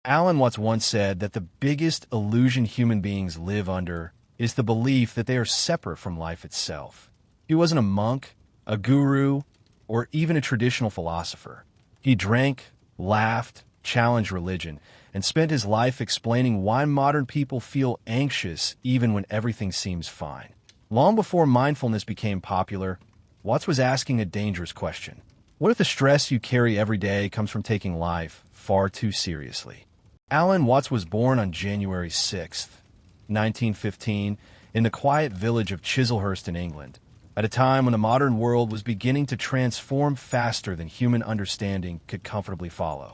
Alan Watts once said that the biggest illusion human beings live under is the belief that they are separate from life itself. He wasn't a monk, a guru, or even a traditional philosopher. He drank, laughed, challenged religion, and spent his life explaining why modern people feel anxious even when everything seems fine. Long before mindfulness became popular, Watts was asking a dangerous question. What if the stress you carry every day comes from taking life far too seriously? Alan Watts was born on January 6th, 1915, in the quiet village of Chislehurst in England, at a time when the modern world was beginning to transform faster than human understanding could comfortably follow.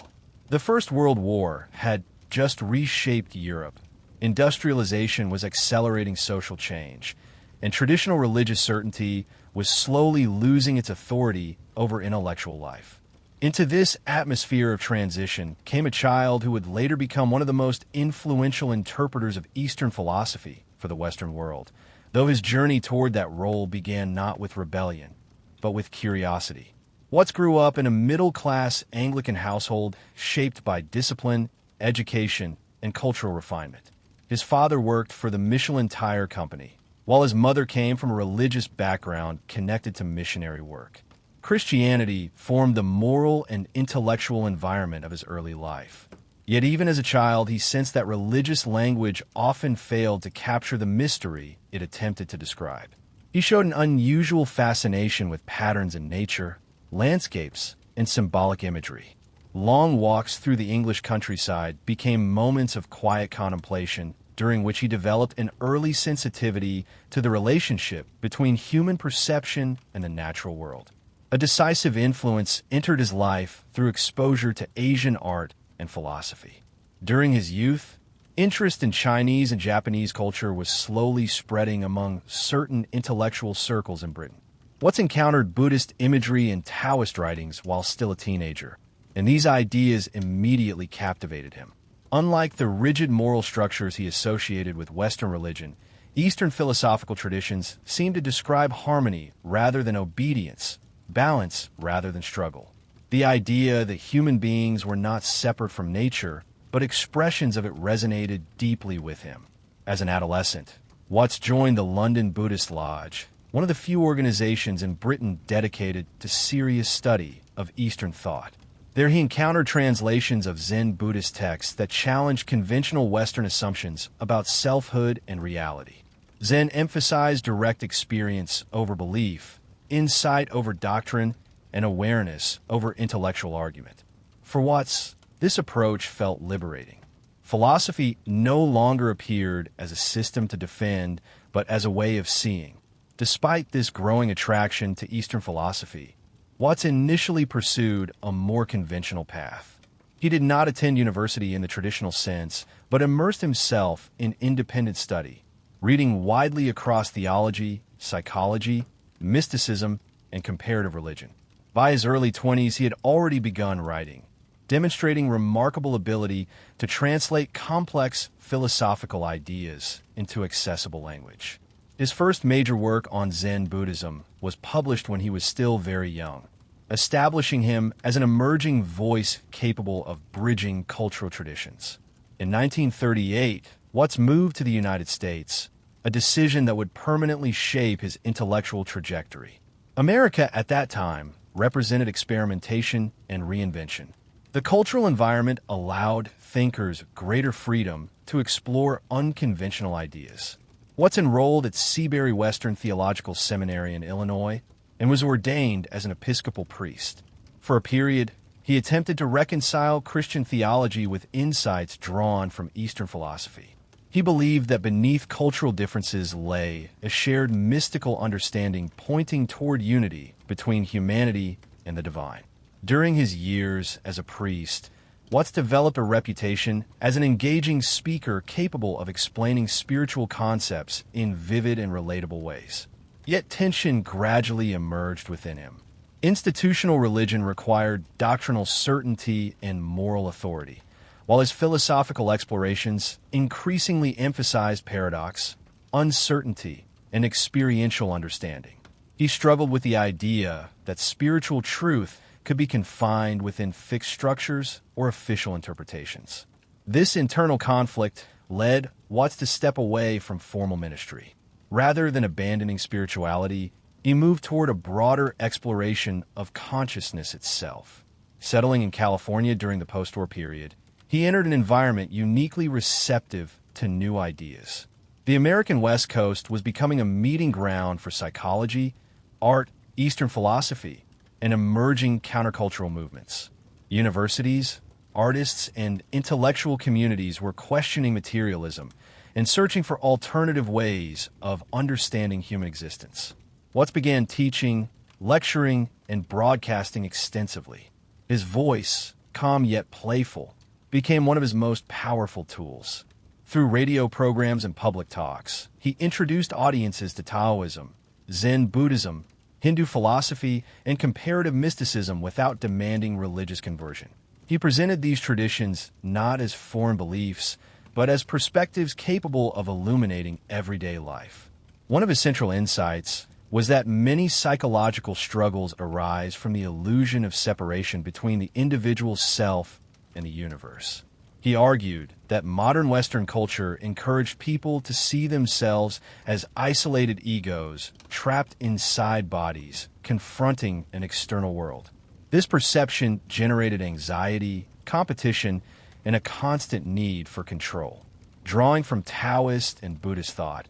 The First World War had just reshaped Europe. Industrialization was accelerating social change, and traditional religious certainty was slowly losing its authority over intellectual life. Into this atmosphere of transition came a child who would later become one of the most influential interpreters of Eastern philosophy for the Western world, though his journey toward that role began not with rebellion, but with curiosity. Watts grew up in a middle-class Anglican household shaped by discipline, education, and cultural refinement. His father worked for the Michelin Tire Company, while his mother came from a religious background connected to missionary work. Christianity formed the moral and intellectual environment of his early life. Yet even as a child, he sensed that religious language often failed to capture the mystery it attempted to describe. He showed an unusual fascination with patterns in nature, landscapes, and symbolic imagery. Long walks through the English countryside became moments of quiet contemplation, during which he developed an early sensitivity to the relationship between human perception and the natural world. A decisive influence entered his life through exposure to Asian art and philosophy. During his youth, interest in Chinese and Japanese culture was slowly spreading among certain intellectual circles in Britain. Watts encountered Buddhist imagery and Taoist writings while still a teenager, and these ideas immediately captivated him. Unlike the rigid moral structures he associated with Western religion, Eastern philosophical traditions seemed to describe harmony rather than obedience, balance rather than struggle. The idea that human beings were not separate from nature, but expressions of it resonated deeply with him. As an adolescent, Watts joined the London Buddhist Lodge, one of the few organizations in Britain dedicated to serious study of Eastern thought. There he encountered translations of Zen Buddhist texts that challenged conventional Western assumptions about selfhood and reality. Zen emphasized direct experience over belief, insight over doctrine, and awareness over intellectual argument. For Watts, this approach felt liberating. Philosophy no longer appeared as a system to defend, but as a way of seeing. Despite this growing attraction to Eastern philosophy, Watts initially pursued a more conventional path. He did not attend university in the traditional sense, but immersed himself in independent study, reading widely across theology, psychology, mysticism, and comparative religion. By his early 20s, he had already begun writing, demonstrating remarkable ability to translate complex philosophical ideas into accessible language. His first major work on Zen Buddhism was published when he was still very young, establishing him as an emerging voice capable of bridging cultural traditions. In 1938, Watts moved to the United States, a decision that would permanently shape his intellectual trajectory. America at that time represented experimentation and reinvention. The cultural environment allowed thinkers greater freedom to explore unconventional ideas. Watts enrolled at Seabury Western Theological Seminary in Illinois and was ordained as an Episcopal priest. For a period, he attempted to reconcile Christian theology with insights drawn from Eastern philosophy. He believed that beneath cultural differences lay a shared mystical understanding pointing toward unity between humanity and the divine. During his years as a priest, Watts developed a reputation as an engaging speaker capable of explaining spiritual concepts in vivid and relatable ways. Yet tension gradually emerged within him. Institutional religion required doctrinal certainty and moral authority, while his philosophical explorations increasingly emphasized paradox, uncertainty, and experiential understanding. He struggled with the idea that spiritual truth could be confined within fixed structures or official interpretations. This internal conflict led Watts to step away from formal ministry. Rather than abandoning spirituality, he moved toward a broader exploration of consciousness itself. Settling in California during the post-war period, he entered an environment uniquely receptive to new ideas. The American West Coast was becoming a meeting ground for psychology, art, Eastern philosophy, and emerging countercultural movements. Universities, artists, and intellectual communities were questioning materialism and searching for alternative ways of understanding human existence. Watts began teaching, lecturing, and broadcasting extensively. His voice, calm yet playful, became one of his most powerful tools. Through radio programs and public talks, he introduced audiences to Taoism, Zen Buddhism, Hindu philosophy, and comparative mysticism without demanding religious conversion. He presented these traditions not as foreign beliefs, but as perspectives capable of illuminating everyday life. One of his central insights was that many psychological struggles arise from the illusion of separation between the individual self and the universe. He argued that modern Western culture encouraged people to see themselves as isolated egos trapped inside bodies, confronting an external world. This perception generated anxiety, competition, and a constant need for control. Drawing from Taoist and Buddhist thought,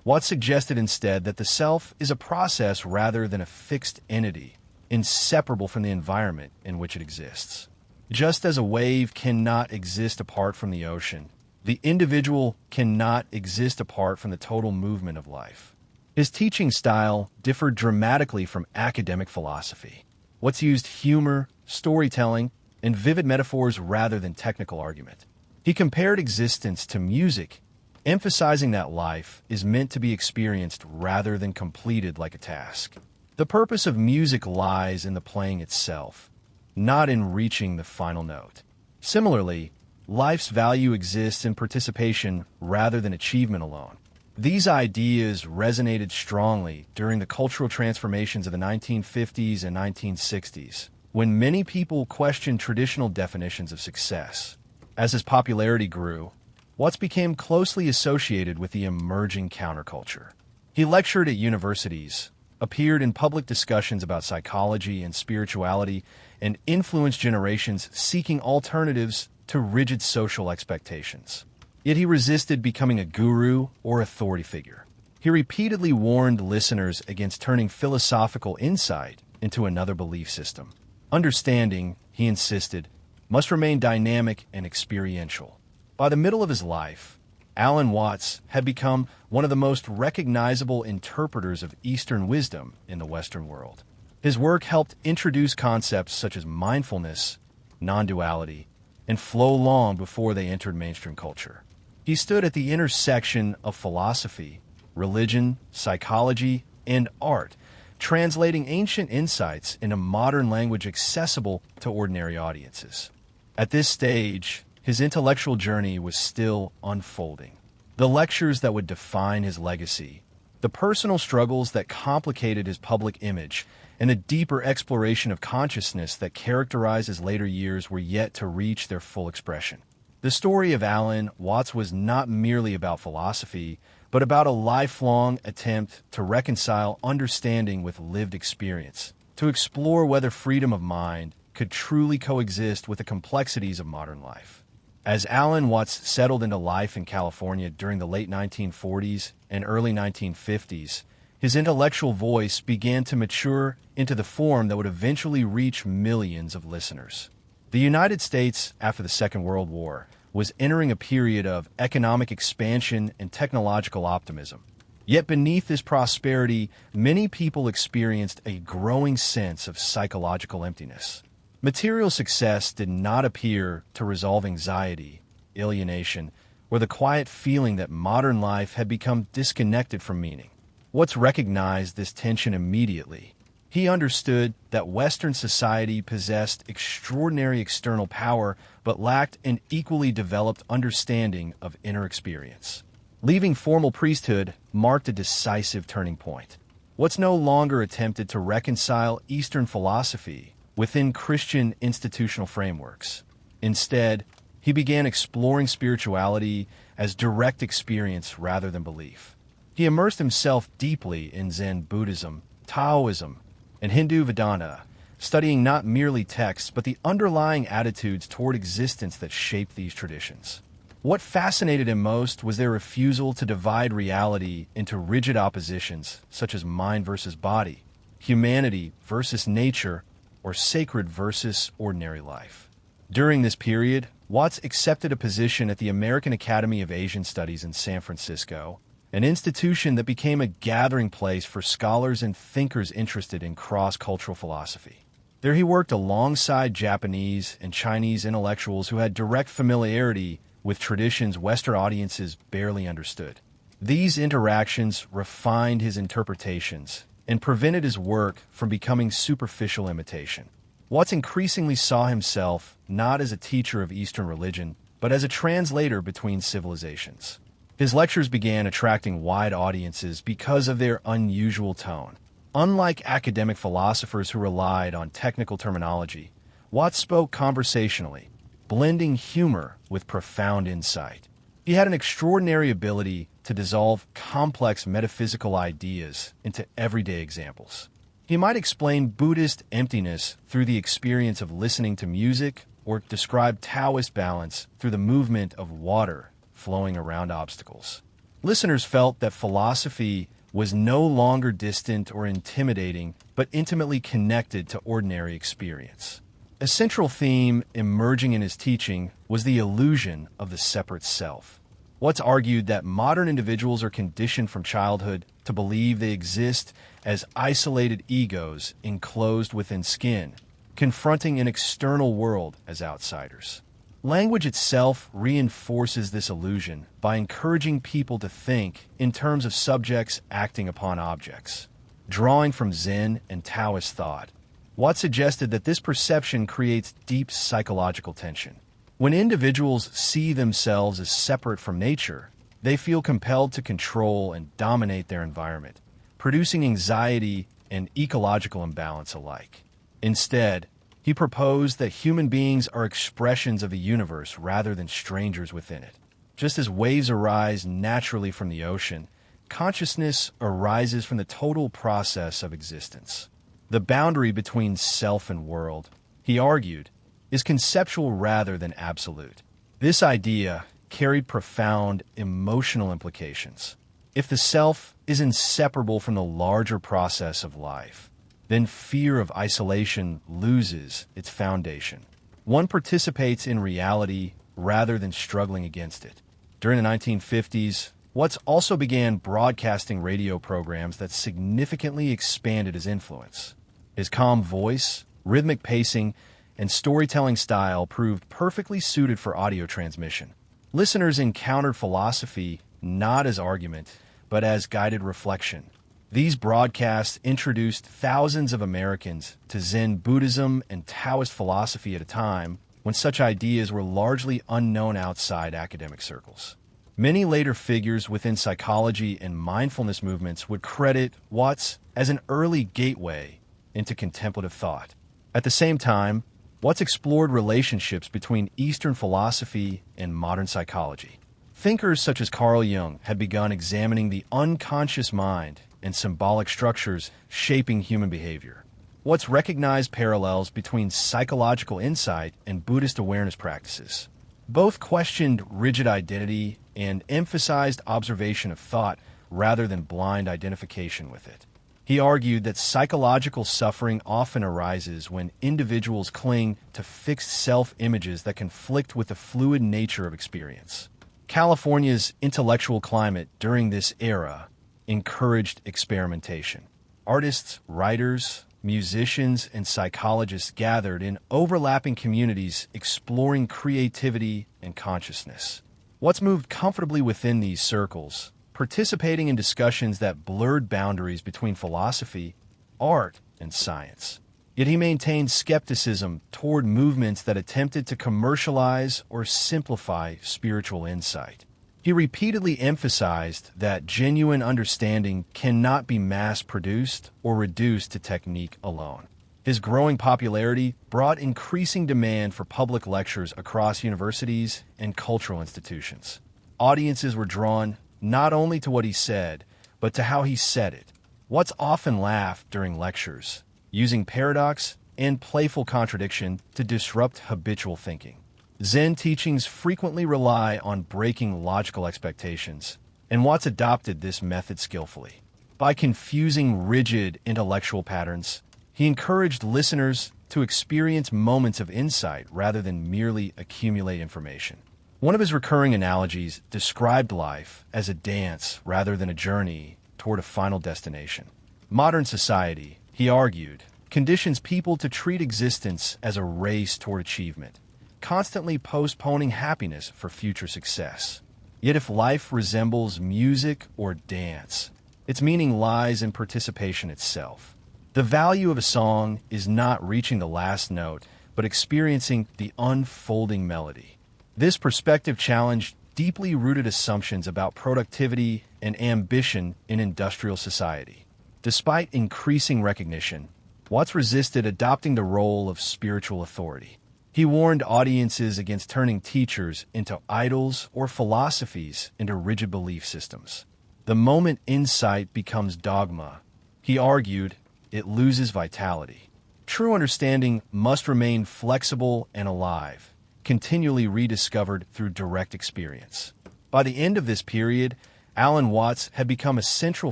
Watts suggested instead that the self is a process rather than a fixed entity, inseparable from the environment in which it exists. Just as a wave cannot exist apart from the ocean, the individual cannot exist apart from the total movement of life. His teaching style differed dramatically from academic philosophy. Watts used humor, storytelling, and vivid metaphors rather than technical argument. He compared existence to music, emphasizing that life is meant to be experienced rather than completed like a task. The purpose of music lies in the playing itself, not in reaching the final note. Similarly, life's value exists in participation rather than achievement alone. These ideas resonated strongly during the cultural transformations of the 1950s and 1960s, when many people questioned traditional definitions of success. As his popularity grew, Watts became closely associated with the emerging counterculture. He lectured at universities, appeared in public discussions about psychology and spirituality, and influenced generations seeking alternatives to rigid social expectations. Yet he resisted becoming a guru or authority figure. He repeatedly warned listeners against turning philosophical insight into another belief system. Understanding, he insisted, must remain dynamic and experiential. By the middle of his life, Alan Watts had become one of the most recognizable interpreters of Eastern wisdom in the Western world. His work helped introduce concepts such as mindfulness, non-duality, and flow long before they entered mainstream culture. He stood at the intersection of philosophy, religion, psychology, and art, translating ancient insights into modern language accessible to ordinary audiences. At this stage, his intellectual journey was still unfolding. The lectures that would define his legacy, the personal struggles that complicated his public image, and the deeper exploration of consciousness that characterized his later years were yet to reach their full expression. The story of Alan Watts was not merely about philosophy, but about a lifelong attempt to reconcile understanding with lived experience, to explore whether freedom of mind could truly coexist with the complexities of modern life. As Alan Watts settled into life in California during the late 1940s and early 1950s, his intellectual voice began to mature into the form that would eventually reach millions of listeners. The United States, after the Second World War, was entering a period of economic expansion and technological optimism. Yet beneath this prosperity, many people experienced a growing sense of psychological emptiness. Material success did not appear to resolve anxiety, alienation, or the quiet feeling that modern life had become disconnected from meaning. Watts recognized this tension immediately. He understood that Western society possessed extraordinary external power but lacked an equally developed understanding of inner experience. Leaving formal priesthood marked a decisive turning point. Watts no longer attempted to reconcile Eastern philosophy within Christian institutional frameworks. Instead, He began exploring spirituality as direct experience rather than belief. He immersed himself deeply in Zen Buddhism, Taoism, and Hindu Vedanta, studying not merely texts but the underlying attitudes toward existence that shaped these traditions. What fascinated him most was their refusal to divide reality into rigid oppositions, such as mind versus body, humanity versus nature, or sacred versus ordinary life. During this period, Watts accepted a position at the American Academy of Asian Studies in San Francisco, an institution that became a gathering place for scholars and thinkers interested in cross-cultural philosophy. There he worked alongside Japanese and Chinese intellectuals who had direct familiarity with traditions Western audiences barely understood. These interactions refined his interpretations and prevented his work from becoming superficial imitation. Watts increasingly saw himself not as a teacher of Eastern religion, but as a translator between civilizations. His lectures began attracting wide audiences because of their unusual tone. Unlike academic philosophers who relied on technical terminology, Watts spoke conversationally, blending humor with profound insight. He had an extraordinary ability to dissolve complex metaphysical ideas into everyday examples. He might explain Buddhist emptiness through the experience of listening to music, or describe Taoist balance through the movement of water flowing around obstacles. Listeners felt that philosophy was no longer distant or intimidating, but intimately connected to ordinary experience. A central theme emerging in his teaching was the illusion of the separate self. Watts argued that modern individuals are conditioned from childhood to believe they exist as isolated egos enclosed within skin, confronting an external world as outsiders. Language itself reinforces this illusion by encouraging people to think in terms of subjects acting upon objects. Drawing from Zen and Taoist thought, Watts suggested that this perception creates deep psychological tension. When individuals see themselves as separate from nature, they feel compelled to control and dominate their environment, producing anxiety and ecological imbalance alike. Instead, he proposed that human beings are expressions of the universe rather than strangers within it. Just as waves arise naturally from the ocean, consciousness arises from the total process of existence. The boundary between self and world, he argued, is conceptual rather than absolute. This idea carried profound emotional implications. If the self is inseparable from the larger process of life, then fear of isolation loses its foundation. One participates in reality rather than struggling against it. During the 1950s, Watts also began broadcasting radio programs that significantly expanded his influence. His calm voice, rhythmic pacing, and storytelling style proved perfectly suited for audio transmission. Listeners encountered philosophy not as argument, but as guided reflection. These broadcasts introduced thousands of Americans to Zen Buddhism and Taoist philosophy at a time when such ideas were largely unknown outside academic circles. Many later figures within psychology and mindfulness movements would credit Watts as an early gateway into contemplative thought. At the same time, Watts explored relationships between Eastern philosophy and modern psychology. Thinkers such as Carl Jung had begun examining the unconscious mind and symbolic structures shaping human behavior. Watts recognized parallels between psychological insight and Buddhist awareness practices. Both questioned rigid identity and emphasized observation of thought rather than blind identification with it. He argued that psychological suffering often arises when individuals cling to fixed self-images that conflict with the fluid nature of experience. California's intellectual climate during this era encouraged experimentation. Artists, writers, musicians, and psychologists gathered in overlapping communities exploring creativity and consciousness. Watts moved comfortably within these circles, participating in discussions that blurred boundaries between philosophy, art, and science. Yet he maintained skepticism toward movements that attempted to commercialize or simplify spiritual insight. He repeatedly emphasized that genuine understanding cannot be mass-produced or reduced to technique alone. His growing popularity brought increasing demand for public lectures across universities and cultural institutions. Audiences were drawn not only to what he said, but to how he said it. Watts often laughed during lectures, using paradox and playful contradiction to disrupt habitual thinking. Zen teachings frequently rely on breaking logical expectations, and Watts adopted this method skillfully. By confusing rigid intellectual patterns, he encouraged listeners to experience moments of insight rather than merely accumulate information. One of his recurring analogies described life as a dance rather than a journey toward a final destination. Modern society, he argued, conditions people to treat existence as a race toward achievement, constantly postponing happiness for future success. Yet if life resembles music or dance, its meaning lies in participation itself. The value of a song is not reaching the last note, but experiencing the unfolding melody. This perspective challenged deeply rooted assumptions about productivity and ambition in industrial society. Despite increasing recognition, Watts resisted adopting the role of spiritual authority. He warned audiences against turning teachers into idols or philosophies into rigid belief systems. The moment insight becomes dogma, he argued, it loses vitality. True understanding must remain flexible and alive, continually rediscovered through direct experience. By the end of this period, Alan Watts had become a central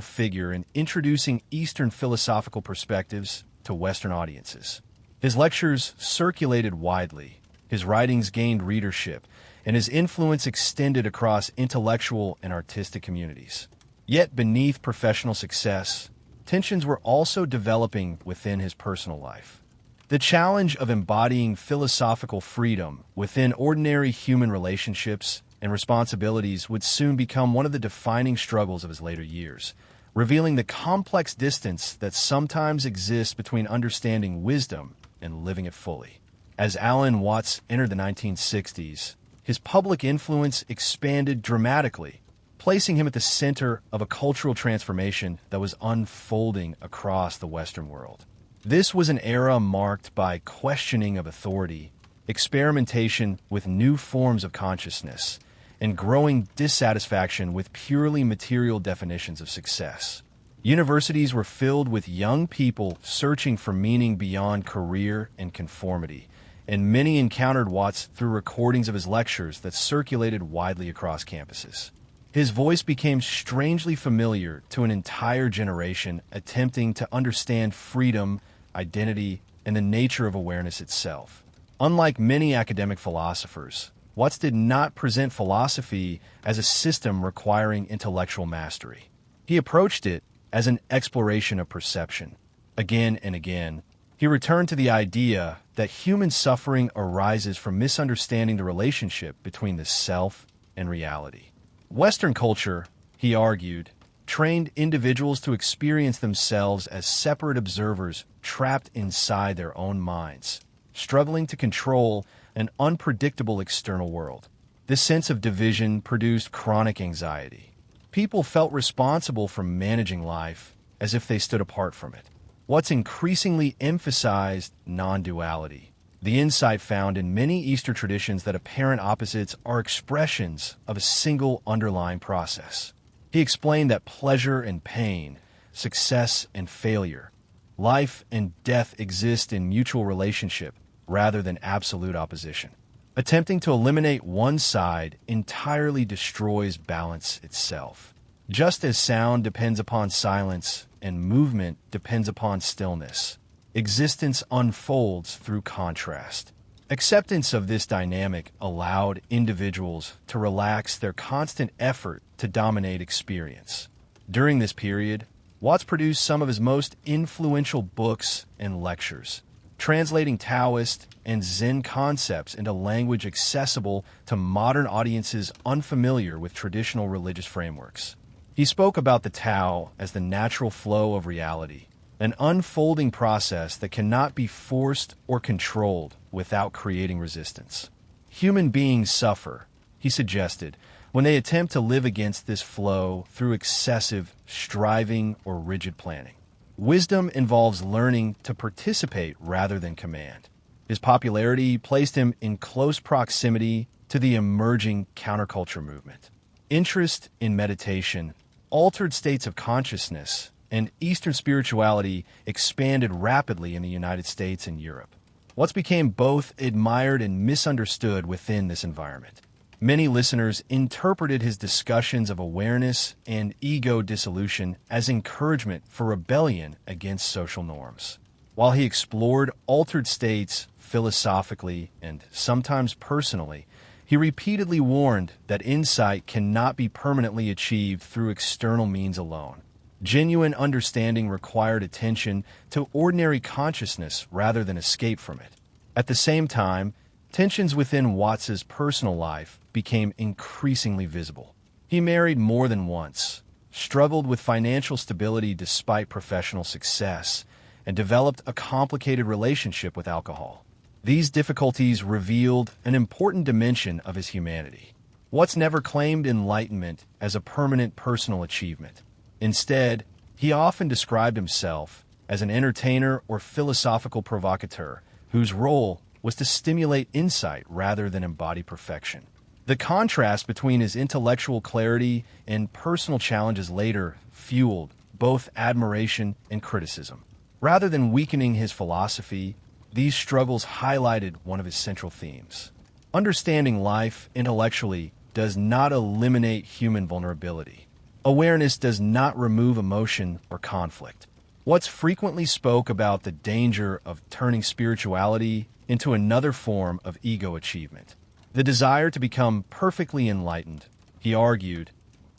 figure in introducing Eastern philosophical perspectives to Western audiences. His lectures circulated widely, his writings gained readership, and his influence extended across intellectual and artistic communities. Yet beneath professional success, tensions were also developing within his personal life. The challenge of embodying philosophical freedom within ordinary human relationships and responsibilities would soon become one of the defining struggles of his later years, revealing the complex distance that sometimes exists between understanding wisdom and living it fully. As Alan Watts entered the 1960s, his public influence expanded dramatically, placing him at the center of a cultural transformation that was unfolding across the Western world. This was an era marked by questioning of authority, experimentation with new forms of consciousness, and growing dissatisfaction with purely material definitions of success. Universities were filled with young people searching for meaning beyond career and conformity, and many encountered Watts through recordings of his lectures that circulated widely across campuses. His voice became strangely familiar to an entire generation attempting to understand freedom, identity, and the nature of awareness itself. Unlike many academic philosophers, Watts did not present philosophy as a system requiring intellectual mastery. He approached it as an exploration of perception. Again and again, he returned to the idea that human suffering arises from misunderstanding the relationship between the self and reality. Western culture, he argued, trained individuals to experience themselves as separate observers trapped inside their own minds, struggling to control an unpredictable external world. This sense of division produced chronic anxiety. People felt responsible for managing life as if they stood apart from it. Watts increasingly emphasized non-duality, the insight found in many Eastern traditions that apparent opposites are expressions of a single underlying process. He explained that pleasure and pain, success and failure, life and death exist in mutual relationship rather than absolute opposition. Attempting to eliminate one side entirely destroys balance itself. Just as sound depends upon silence and movement depends upon stillness, existence unfolds through contrast. Acceptance of this dynamic allowed individuals to relax their constant effort to dominate experience. During this period, Watts produced some of his most influential books and lectures, translating Taoist and Zen concepts into language accessible to modern audiences unfamiliar with traditional religious frameworks. He spoke about the Tao as the natural flow of reality, an unfolding process that cannot be forced or controlled without creating resistance. Human beings suffer, he suggested, when they attempt to live against this flow through excessive striving or rigid planning. Wisdom involves learning to participate rather than command. His popularity placed him in close proximity to the emerging counterculture movement. Interest in meditation, altered states of consciousness, and Eastern spirituality expanded rapidly in the United States and Europe. Watts became both admired and misunderstood within this environment. Many listeners interpreted his discussions of awareness and ego dissolution as encouragement for rebellion against social norms. While he explored altered states philosophically and sometimes personally, he repeatedly warned that insight cannot be permanently achieved through external means alone. Genuine understanding required attention to ordinary consciousness rather than escape from it. At the same time, tensions within Watts's personal life became increasingly visible. He married more than once, struggled with financial stability despite professional success, and developed a complicated relationship with alcohol. These difficulties revealed an important dimension of his humanity. Watts never claimed enlightenment as a permanent personal achievement. Instead, he often described himself as an entertainer or philosophical provocateur whose role was to stimulate insight rather than embody perfection. The contrast between his intellectual clarity and personal challenges later fueled both admiration and criticism. Rather than weakening his philosophy, these struggles highlighted one of his central themes. Understanding life intellectually does not eliminate human vulnerability. Awareness does not remove emotion or conflict. Watts frequently spoke about the danger of turning spirituality into another form of ego achievement. The desire to become perfectly enlightened, he argued,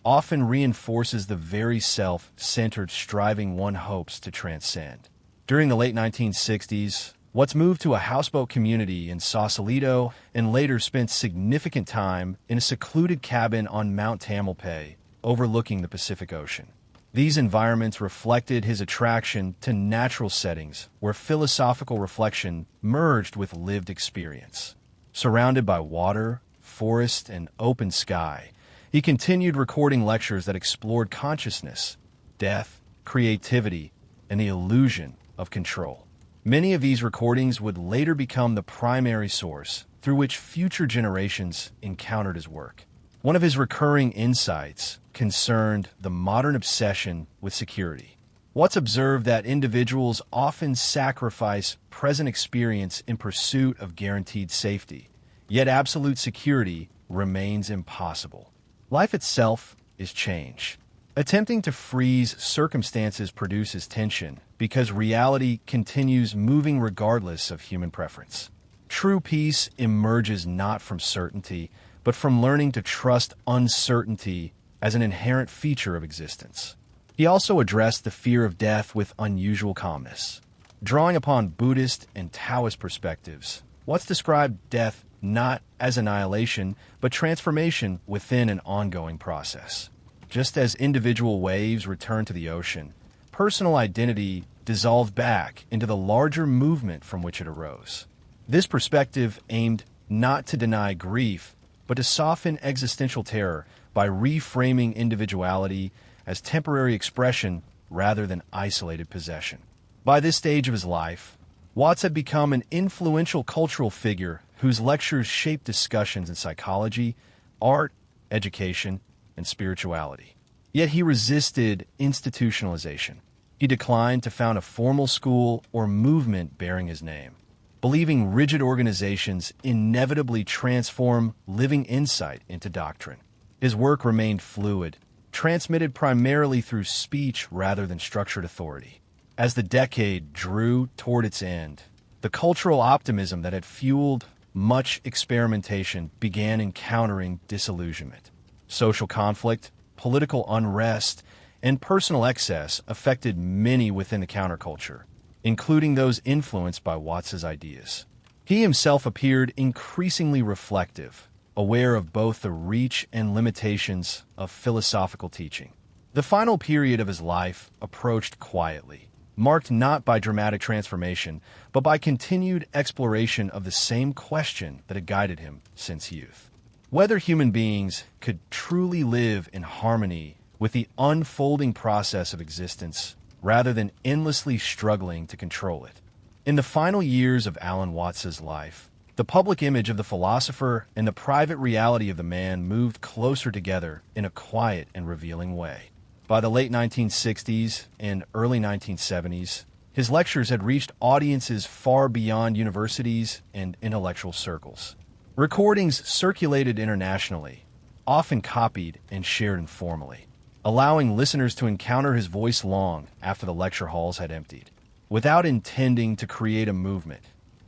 often reinforces the very self-centered striving one hopes to transcend. During the late 1960s, Watts moved to a houseboat community in Sausalito and later spent significant time in a secluded cabin on Mount Tamalpais, overlooking the Pacific Ocean. These environments reflected his attraction to natural settings where philosophical reflection merged with lived experience. Surrounded by water, forest, and open sky, he continued recording lectures that explored consciousness, death, creativity, and the illusion of control. Many of these recordings would later become the primary source through which future generations encountered his work. One of his recurring insights concerned the modern obsession with security. Watts observed that individuals often sacrifice present experience in pursuit of guaranteed safety, yet absolute security remains impossible. Life itself is change. Attempting to freeze circumstances produces tension because reality continues moving regardless of human preference. True peace emerges not from certainty, but from learning to trust uncertainty as an inherent feature of existence. He also addressed the fear of death with unusual calmness. Drawing upon Buddhist and Taoist perspectives, Watts described death not as annihilation, but transformation within an ongoing process. Just as individual waves return to the ocean, personal identity dissolved back into the larger movement from which it arose. This perspective aimed not to deny grief, but to soften existential terror by reframing individuality as temporary expression rather than isolated possession. By this stage of his life, Watts had become an influential cultural figure whose lectures shaped discussions in psychology, art, education, and spirituality. Yet he resisted institutionalization. He declined to found a formal school or movement bearing his name, believing rigid organizations inevitably transform living insight into doctrine. His work remained fluid, transmitted primarily through speech rather than structured authority. As the decade drew toward its end, the cultural optimism that had fueled much experimentation began encountering disillusionment. Social conflict, political unrest, and personal excess affected many within the counterculture, including those influenced by Watts's ideas. He himself appeared increasingly reflective, aware of both the reach and limitations of philosophical teaching. The final period of his life approached quietly, marked not by dramatic transformation, but by continued exploration of the same question that had guided him since youth. Whether human beings could truly live in harmony with the unfolding process of existence rather than endlessly struggling to control it. In the final years of Alan Watts's life, the public image of the philosopher and the private reality of the man moved closer together in a quiet and revealing way. By the late 1960s and early 1970s, his lectures had reached audiences far beyond universities and intellectual circles. Recordings circulated internationally, often copied and shared informally, allowing listeners to encounter his voice long after the lecture halls had emptied. Without intending to create a movement,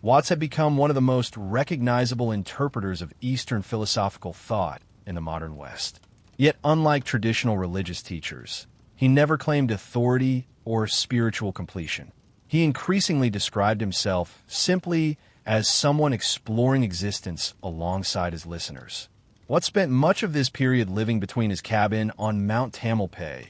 Watts had become one of the most recognizable interpreters of Eastern philosophical thought in the modern West. Yet, unlike traditional religious teachers, he never claimed authority or spiritual completion. He increasingly described himself simply as someone exploring existence alongside his listeners. Watts spent much of this period living between his cabin on Mount Tamalpais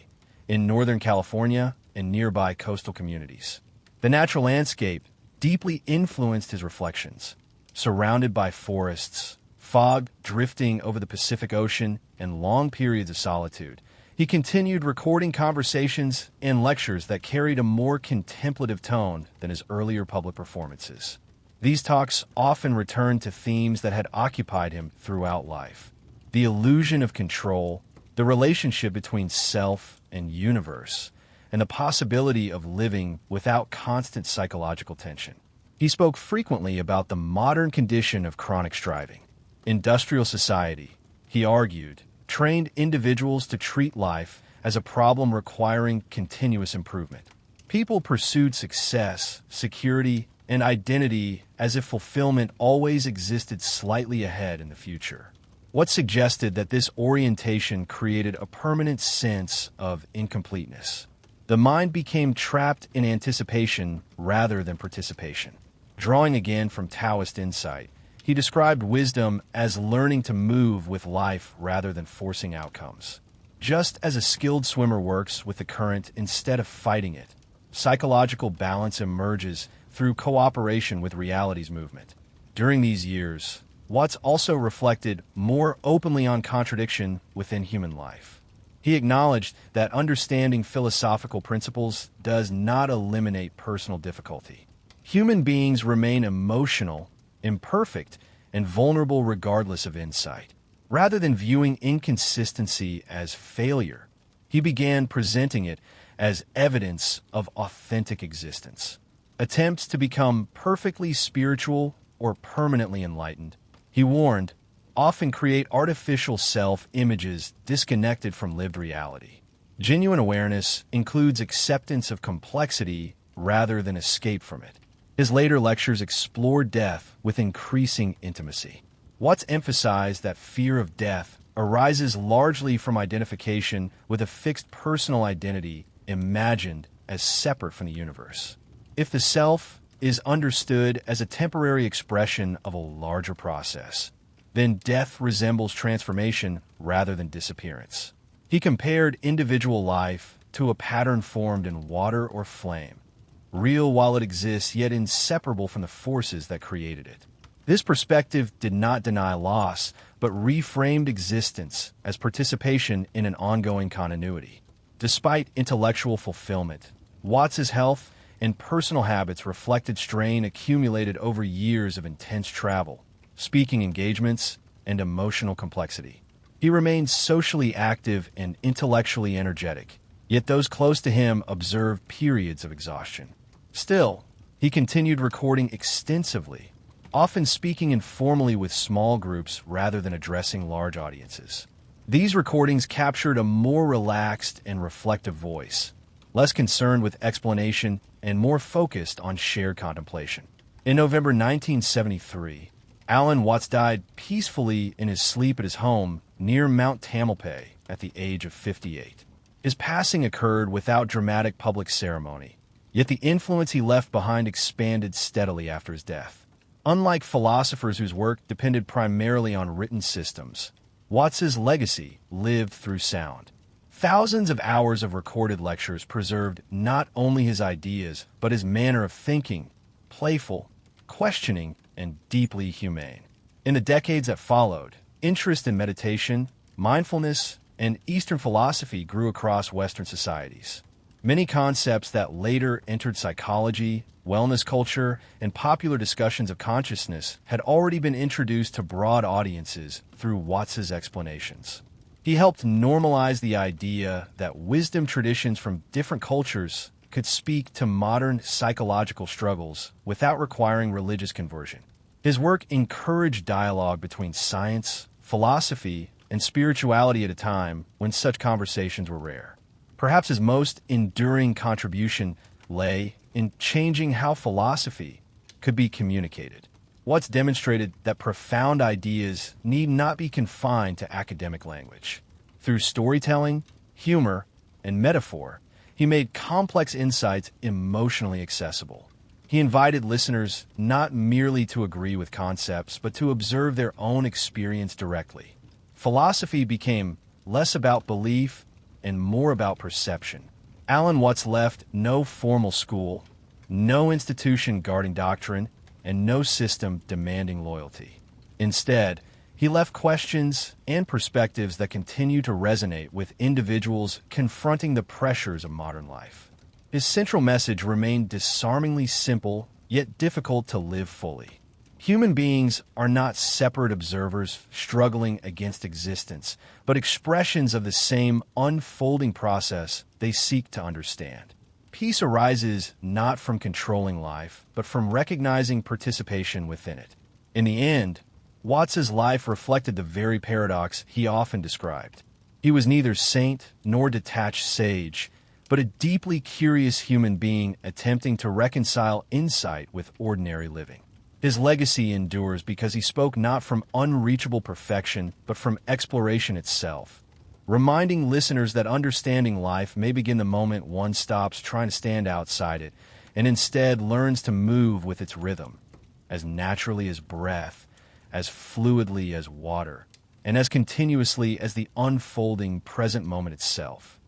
in Northern California and nearby coastal communities. The natural landscape deeply influenced his reflections. Surrounded by forests, fog drifting over the Pacific Ocean, and long periods of solitude, he continued recording conversations and lectures that carried a more contemplative tone than his earlier public performances. These talks often returned to themes that had occupied him throughout life: the illusion of control, the relationship between self and universe, and the possibility of living without constant psychological tension. He spoke frequently about the modern condition of chronic striving. Industrial society, he argued, trained individuals to treat life as a problem requiring continuous improvement. People pursued success, security, and identity as if fulfillment always existed slightly ahead in the future. What suggested that this orientation created a permanent sense of incompleteness. The mind became trapped in anticipation rather than participation. Drawing again from Taoist insight, he described wisdom as learning to move with life rather than forcing outcomes. Just as a skilled swimmer works with the current instead of fighting it, psychological balance emerges through cooperation with reality's movement. During these years, Watts also reflected more openly on contradiction within human life. He acknowledged that understanding philosophical principles does not eliminate personal difficulty. Human beings remain emotional, imperfect, and vulnerable regardless of insight. Rather than viewing inconsistency as failure, he began presenting it as evidence of authentic existence. Attempts to become perfectly spiritual or permanently enlightened, he warned, often create artificial self-images disconnected from lived reality. Genuine awareness includes acceptance of complexity rather than escape from it. His later lectures explored death with increasing intimacy. Watts emphasized that fear of death arises largely from identification with a fixed personal identity imagined as separate from the universe. If the self is understood as a temporary expression of a larger process, then death resembles transformation rather than disappearance. He compared individual life to a pattern formed in water or flame, real while it exists, yet inseparable from the forces that created it. This perspective did not deny loss, but reframed existence as participation in an ongoing continuity. Despite intellectual fulfillment, Watts's health and personal habits reflected strain accumulated over years of intense travel, speaking engagements, and emotional complexity. He remained socially active and intellectually energetic, yet those close to him observed periods of exhaustion. Still, he continued recording extensively, often speaking informally with small groups rather than addressing large audiences. These recordings captured a more relaxed and reflective voice, less concerned with explanation and more focused on shared contemplation. In November 1973, Alan Watts died peacefully in his sleep at his home near Mount Tamalpais at the age of 58. His passing occurred without dramatic public ceremony, yet the influence he left behind expanded steadily after his death. Unlike philosophers whose work depended primarily on written systems, Watts's legacy lived through sound. Thousands of hours of recorded lectures preserved not only his ideas, but his manner of thinking, playful, questioning, and deeply humane. In the decades that followed, interest in meditation, mindfulness, and Eastern philosophy grew across Western societies. Many concepts that later entered psychology, wellness culture, and popular discussions of consciousness had already been introduced to broad audiences through Watts's explanations. He helped normalize the idea that wisdom traditions from different cultures could speak to modern psychological struggles without requiring religious conversion. His work encouraged dialogue between science, philosophy, and spirituality at a time when such conversations were rare. Perhaps his most enduring contribution lay in changing how philosophy could be communicated. Watts demonstrated that profound ideas need not be confined to academic language. Through storytelling, humor, and metaphor, he made complex insights emotionally accessible. He invited listeners not merely to agree with concepts, but to observe their own experience directly. Philosophy became less about belief and more about perception. Alan Watts left no formal school, no institution guarding doctrine, and no system demanding loyalty. Instead, he left questions and perspectives that continue to resonate with individuals confronting the pressures of modern life. His central message remained disarmingly simple, yet difficult to live fully. Human beings are not separate observers struggling against existence, but expressions of the same unfolding process they seek to understand. Peace arises not from controlling life, but from recognizing participation within it. In the end, Watts's life reflected the very paradox he often described. He was neither saint nor detached sage, but a deeply curious human being attempting to reconcile insight with ordinary living. His legacy endures because he spoke not from unreachable perfection, but from exploration itself, reminding listeners that understanding life may begin the moment one stops trying to stand outside it and instead learns to move with its rhythm, as naturally as breath, as fluidly as water, and as continuously as the unfolding present moment itself.